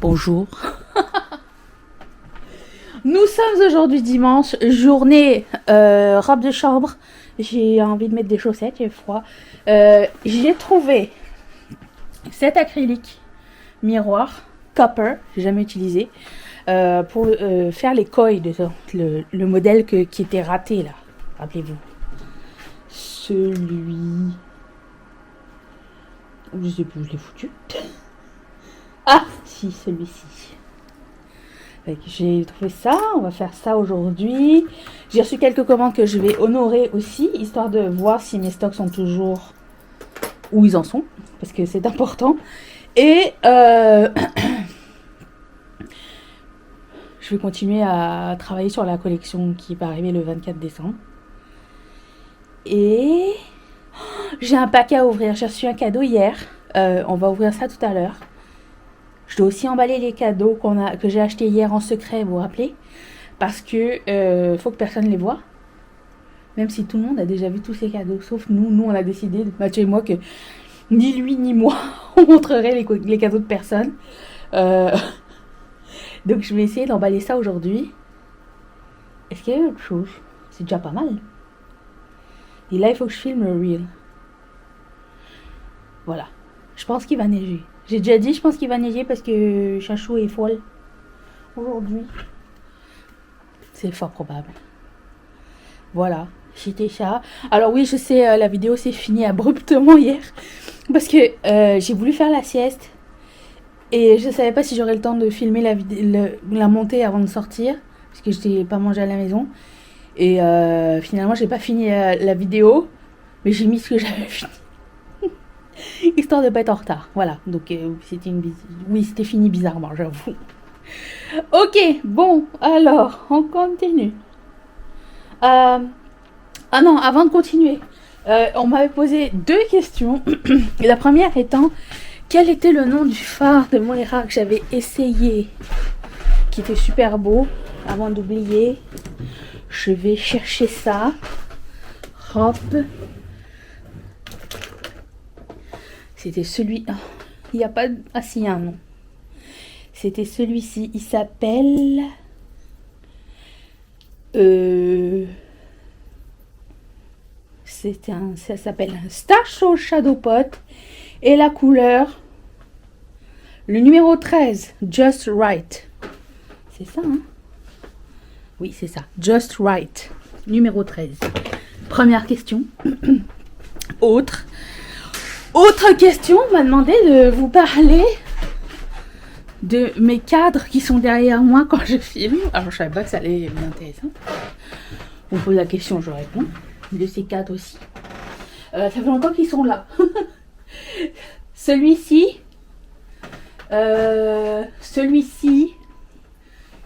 Bonjour. Nous sommes aujourd'hui dimanche, journée robe de chambre. J'ai envie de mettre des chaussettes, j'ai froid. J'ai trouvé cet acrylique miroir copper, j'ai jamais utilisé, pour faire les coils de le modèle qui était raté là. Rappelez-vous. Celui... Je sais plus où je l'ai foutu. Ah, si, celui-ci. J'ai trouvé ça, on va faire ça aujourd'hui. J'ai reçu quelques commandes que je vais honorer aussi, histoire de voir si mes stocks sont toujours où ils en sont, parce que c'est important. Et je vais continuer à travailler sur la collection qui va arriver le 24 décembre. Et j'ai un paquet à ouvrir, j'ai reçu un cadeau hier. On va ouvrir ça tout à l'heure. Je dois aussi emballer les cadeaux que j'ai achetés hier en secret, vous vous rappelez? Parce que faut que personne les voie. Même si tout le monde a déjà vu tous ces cadeaux, sauf nous. Nous, on a décidé, Mathieu et moi, que ni lui ni moi, on montrerait les cadeaux de personne. Donc, je vais essayer d'emballer ça aujourd'hui. Est-ce qu'il y a autre chose? C'est déjà pas mal. Et là, il faut que je filme le reel. Voilà. Je pense qu'il va neiger. J'ai déjà dit, je pense qu'il va neiger parce que Chachou est folle aujourd'hui. C'est fort probable. Voilà, c'était ça. Alors oui, je sais, la vidéo s'est finie abruptement hier. Parce que j'ai voulu faire la sieste. Et je savais pas si j'aurais le temps de filmer la montée avant de sortir. Parce que je n'ai pas mangé à la maison. Et finalement, j'ai pas fini la vidéo. Mais j'ai mis ce que j'avais fini. Histoire de pas être en retard. Voilà. Donc c'était fini bizarrement, j'avoue. Ok, bon, alors, on continue. Ah non, avant de continuer, on m'avait posé 2 questions. La première étant, quel était le nom du phare de Moira que j'avais essayé, qui était super beau. Avant d'oublier, je vais chercher ça. Hop. C'était celui... Oh, il n'y a pas... Ah si, il y a un nom. C'était celui-ci. Il s'appelle... Ça s'appelle un Starshine Shadow Pot. Et la couleur... Le numéro 13. Just Right. C'est ça, hein? Oui, c'est ça. Just Right. Numéro 13. Première question. Autre question, on m'a demandé de vous parler de mes cadres qui sont derrière moi quand je filme. Alors je savais pas que ça allait être intéressant. On pose la question, je réponds. De ces cadres aussi. Ça fait longtemps qu'ils sont là. Celui-ci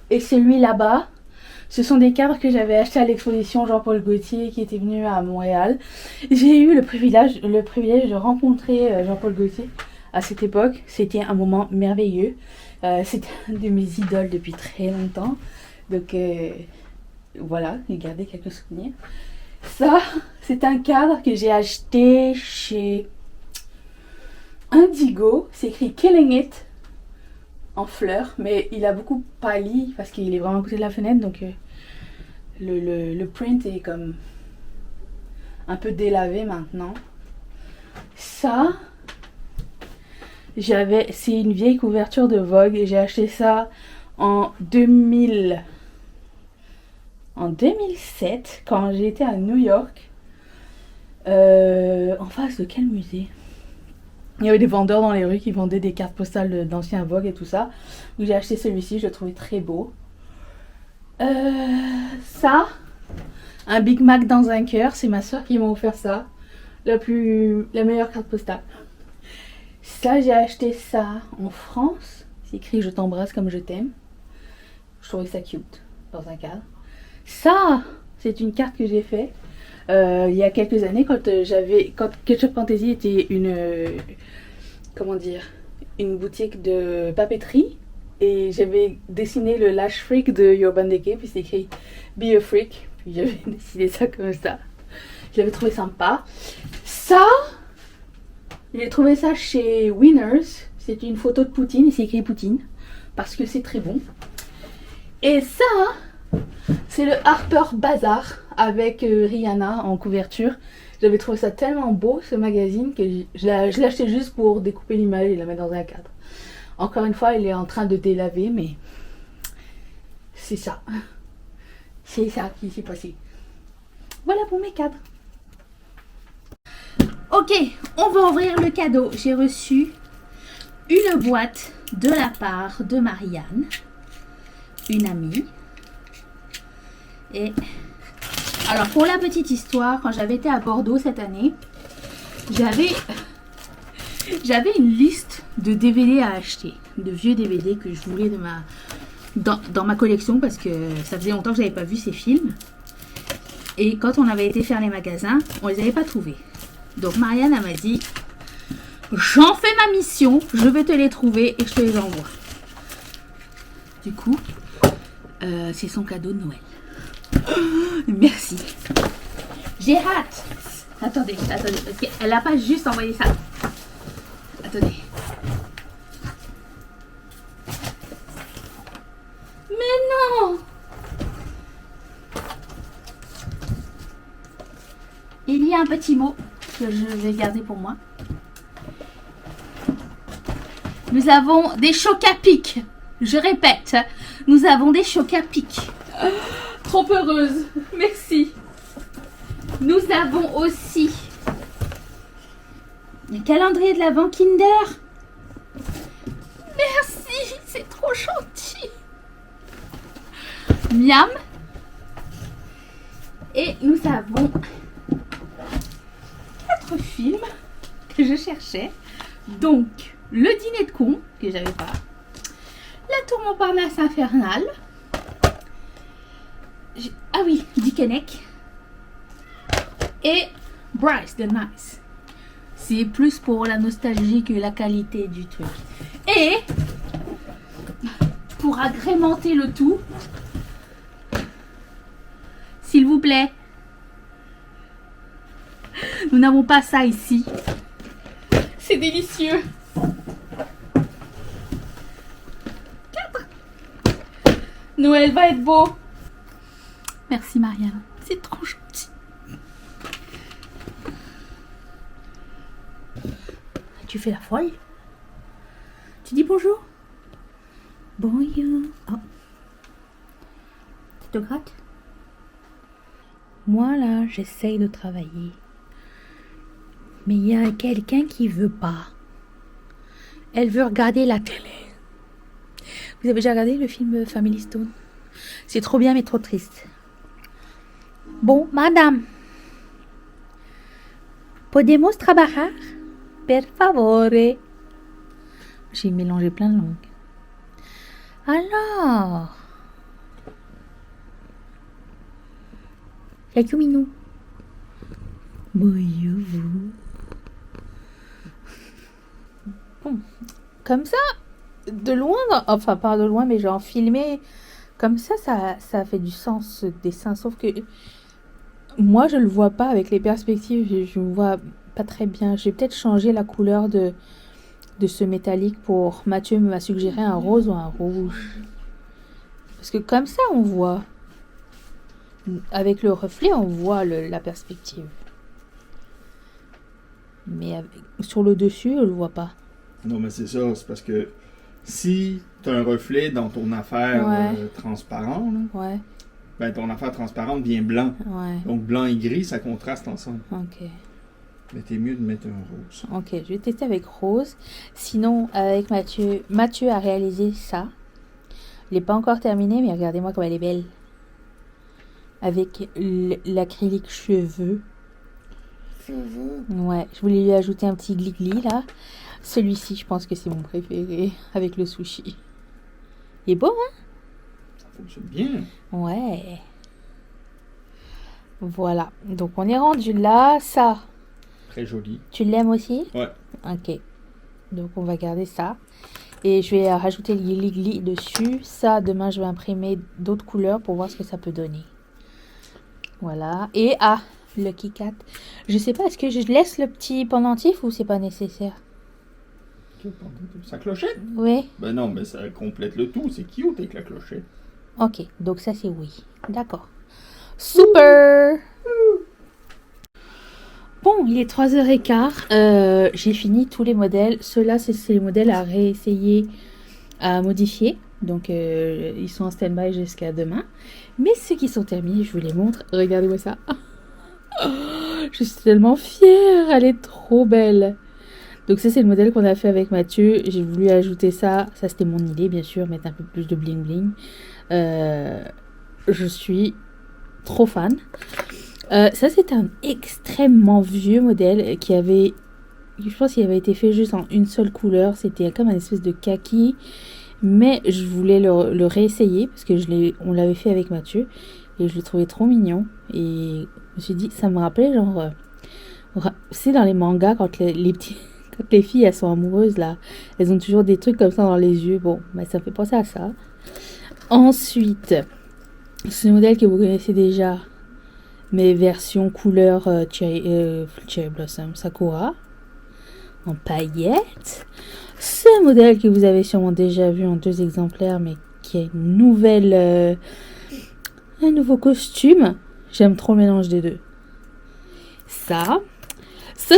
et celui là-bas. Ce sont des cadres que j'avais achetés à l'exposition Jean-Paul Gaultier qui était venu à Montréal. J'ai eu le privilège de rencontrer Jean-Paul Gaultier à cette époque. C'était un moment merveilleux. C'était un de mes idoles depuis très longtemps. Donc voilà, j'ai gardé quelques souvenirs. Ça, c'est un cadre que j'ai acheté chez Indigo. C'est écrit Killing It en fleurs, mais il a beaucoup pâli parce qu'il est vraiment à côté de la fenêtre, donc le print est comme un peu délavé maintenant. Ça, c'est une vieille couverture de Vogue et j'ai acheté ça en 2007 quand j'étais à New York, en face de quel musée? Il y avait des vendeurs dans les rues qui vendaient des cartes postales d'anciens Vogue et tout ça. Donc j'ai acheté celui-ci, je le trouvais très beau. Ça, un Big Mac dans un cœur, c'est ma soeur qui m'a offert ça. La meilleure carte postale. Ça, j'ai acheté ça en France. C'est écrit Je t'embrasse comme je t'aime. Je trouvais ça cute dans un cadre. Ça, c'est une carte que j'ai fait il y a quelques années quand Ketchup Fantasy était une boutique de papeterie et j'avais dessiné le Lash Freak de Urban Decay puis c'est écrit Be a Freak puis j'avais dessiné ça comme ça. Je l'avais trouvé sympa. Ça, j'ai trouvé ça chez Winners. C'est une photo de Poutine et c'est écrit Poutine. Parce que c'est très bon. Et ça, c'est le Harper Bazaar avec Rihanna en couverture. J'avais trouvé ça tellement beau ce magazine que je l'ai acheté juste pour découper l'image et la mettre dans un cadre. Encore une fois, il est en train de délaver, mais c'est ça. C'est ça qui s'est passé. Voilà pour mes cadres. Ok, on va ouvrir le cadeau. J'ai reçu une boîte de la part de Marianne, une amie. Et alors pour la petite histoire, quand j'avais été à Bordeaux cette année, j'avais une liste de DVD à acheter, de vieux DVD que je voulais dans ma collection parce que ça faisait longtemps que j'avais pas vu ces films. Et quand on avait été faire les magasins, on les avait pas trouvés. Donc Marianne elle m'a dit, j'en fais ma mission, je vais te les trouver et je te les envoie. Du coup, c'est son cadeau de Noël. Merci. J'ai hâte. Attendez, parce qu'elle n'a pas juste envoyé ça. Attendez. Mais non! Il y a un petit mot que je vais garder pour moi. Nous avons des chocs à pic. Je répète, nous avons des chocs à pic. Trop heureuse. Merci. Nous avons aussi le calendrier de l'Avent Kinder. Merci, c'est trop gentil. Miam. Et nous avons 4 films que je cherchais. Donc, le dîner de con, que j'avais pas. La tour Montparnasse infernale. Ah oui, Dickeneck. Et Bryce the Nice. C'est plus pour la nostalgie que la qualité du truc. Et pour agrémenter le tout, s'il vous plaît, nous n'avons pas ça ici. C'est délicieux. 4. Noël va être beau. Merci Marianne, c'est trop gentil. Tu fais la folle? Tu dis bonjour? Bonjour. Oh. Tu te grattes? Moi là, j'essaye de travailler. Mais il y a quelqu'un qui veut pas. Elle veut regarder la télé. Vous avez déjà regardé le film Family Stone? C'est trop bien mais trop triste. Bon, madame. Podemos trabajar? Per favore. J'ai mélangé plein de langues. Alors. Yakuminou. Bonjour. Bon. Comme ça, de loin, enfin pas de loin, mais genre filmé comme ça fait du sens ce dessin. Sauf que moi, je le vois pas avec les perspectives. Je ne vois pas très bien. Je vais peut-être changer la couleur de ce métallique pour... Mathieu m'a suggéré un rose ou un rouge. Parce que comme ça, on voit. Avec le reflet, on voit la perspective. Mais sur le dessus, on le voit pas. Non, mais c'est ça. C'est parce que si tu as un reflet dans ton affaire transparent, là, ouais. Ben ton affaire transparente devient blanc. Ouais. Donc blanc et gris, ça contraste ensemble. Ok. Mais t'es mieux de mettre un rose. Ok, je vais tester avec rose. Sinon, avec Mathieu a réalisé ça. Il n'est pas encore terminé, mais regardez-moi comme elle est belle. Avec l'acrylique cheveux. Ouais, je voulais lui ajouter un petit glis-glis là. Celui-ci, je pense que c'est mon préféré. Avec le sushi. Il est beau, hein? Ça fonctionne bien. Ouais. Voilà. Donc, on est rendu là. Ça. Très joli. Tu l'aimes aussi? Ouais. Ok. Donc, on va garder ça. Et je vais rajouter le glis-glis dessus. Ça, demain, je vais imprimer d'autres couleurs pour voir ce que ça peut donner. Voilà. Et, Lucky Cat. Je sais pas, est-ce que je laisse le petit pendentif ou c'est pas nécessaire? Sa clochette? Ouais. Ben non, mais ça complète le tout. C'est cute avec la clochette. Ok, donc ça c'est oui. D'accord. Super! Bon, il est 3h15. J'ai fini tous les modèles. Ceux-là, c'est les modèles à réessayer, à modifier. Donc, ils sont en stand-by jusqu'à demain. Mais ceux qui sont terminés, je vous les montre. Regardez-moi ça. Je suis tellement fière. Elle est trop belle. Donc ça, c'est le modèle qu'on a fait avec Mathieu. J'ai voulu ajouter ça. Ça, c'était mon idée, bien sûr. Mettre un peu plus de bling-bling. Je suis trop fan. Ça, c'est un extrêmement vieux modèle qui avait... Je pense qu'il avait été fait juste en une seule couleur. C'était comme un espèce de kaki. Mais je voulais le réessayer parce que on l'avait fait avec Mathieu. Et je le trouvais trop mignon. Et je me suis dit, ça me rappelait genre... c'est dans les mangas quand quand les filles elles sont amoureuses là. Elles ont toujours des trucs comme ça dans les yeux. Bon, bah, ça me fait penser à ça. Ensuite, ce modèle que vous connaissez déjà. Mais version couleur Cherry Blossom Sakura. En paillettes. Ce modèle que vous avez sûrement déjà vu en 2 exemplaires. Mais qui a une nouvelle... un nouveau costume. J'aime trop le mélange des deux. Ça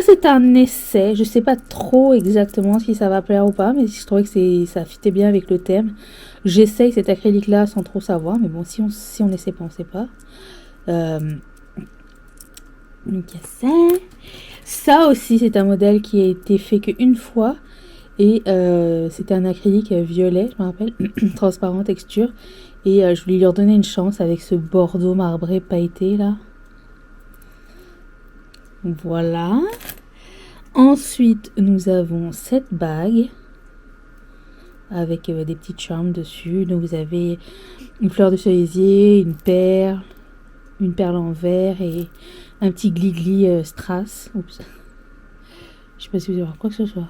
c'est un essai. Je sais pas trop exactement si ça va plaire ou pas, mais je trouvais que ça fitait bien avec le thème. J'essaye cet acrylique là sans trop savoir, mais bon, si on essaie pas, on sait pas. Ça aussi, c'est un modèle qui a été fait qu'une fois. Et c'était un acrylique violet, je me rappelle, transparent texture. Et je voulais leur donner une chance avec ce bordeaux marbré pailleté là. Voilà. Ensuite, nous avons cette bague avec des petits charms dessus. Donc vous avez une fleur de cerisier, une perle en verre et un petit glis-glis strass. Oups. Je sais pas si vous allez voir quoi que ce soit.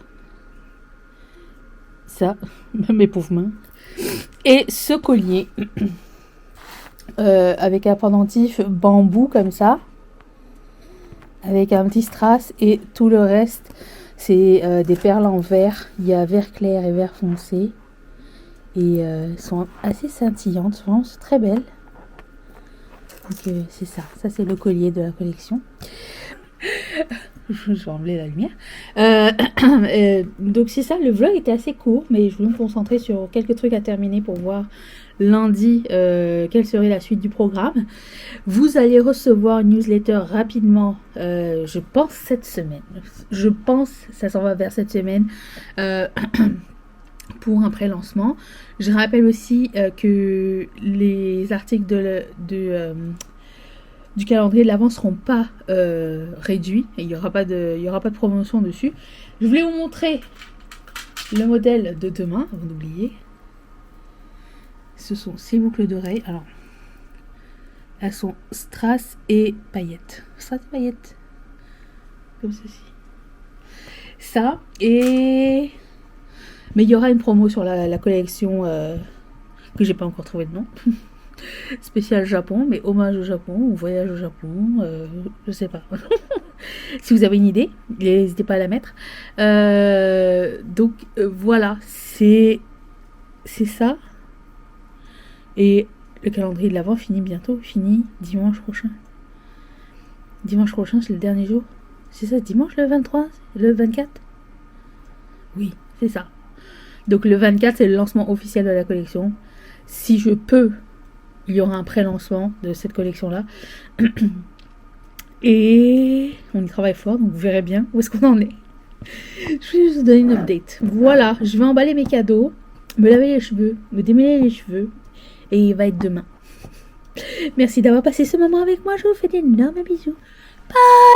Ça, mes pauvres mains. Et ce collier avec un pendentif bambou comme ça. Avec un petit strass et tout le reste, c'est des perles en verre. Il y a vert clair et vert foncé. Et elles sont assez scintillantes, vraiment, c'est très belle. Donc c'est ça. Ça, c'est le collier de la collection. Je vais enlever la lumière. Donc c'est ça, le vlog était assez court, mais je voulais me concentrer sur quelques trucs à terminer pour voir lundi quelle serait la suite du programme. Vous allez recevoir une newsletter rapidement, je pense cette semaine. Je pense ça s'en va vers cette semaine pour un pré-lancement. Je rappelle aussi que les articles du calendrier de l'Avent ne seront pas réduits. Et il n'y aura pas de promotion dessus. Je voulais vous montrer le modèle de demain, avant d'oublier. Ce sont ces boucles d'oreilles. Alors, elles sont strass et paillettes. Strass et paillettes. Comme ceci. Ça. Et... mais il y aura une promo sur la collection que j'ai pas encore trouvé de nom. Spécial Japon, mais hommage au Japon ou voyage au Japon, je sais pas. Si vous avez une idée, n'hésitez pas à la mettre. Donc voilà, c'est ça. Et le calendrier de l'Avent finit bientôt, finit dimanche prochain. Dimanche prochain, c'est le dernier jour. C'est ça, dimanche le 23, le 24? Oui, c'est ça. Donc le 24, c'est le lancement officiel de la collection. Si je peux, il y aura un pré-lancement de cette collection-là. Et on y travaille fort, donc vous verrez bien où est-ce qu'on en est. Je vais juste vous donner une update. Voilà, je vais emballer mes cadeaux, me laver les cheveux, me démêler les cheveux, et il va être demain. Merci d'avoir passé ce moment avec moi, je vous fais d'énormes bisous. Bye!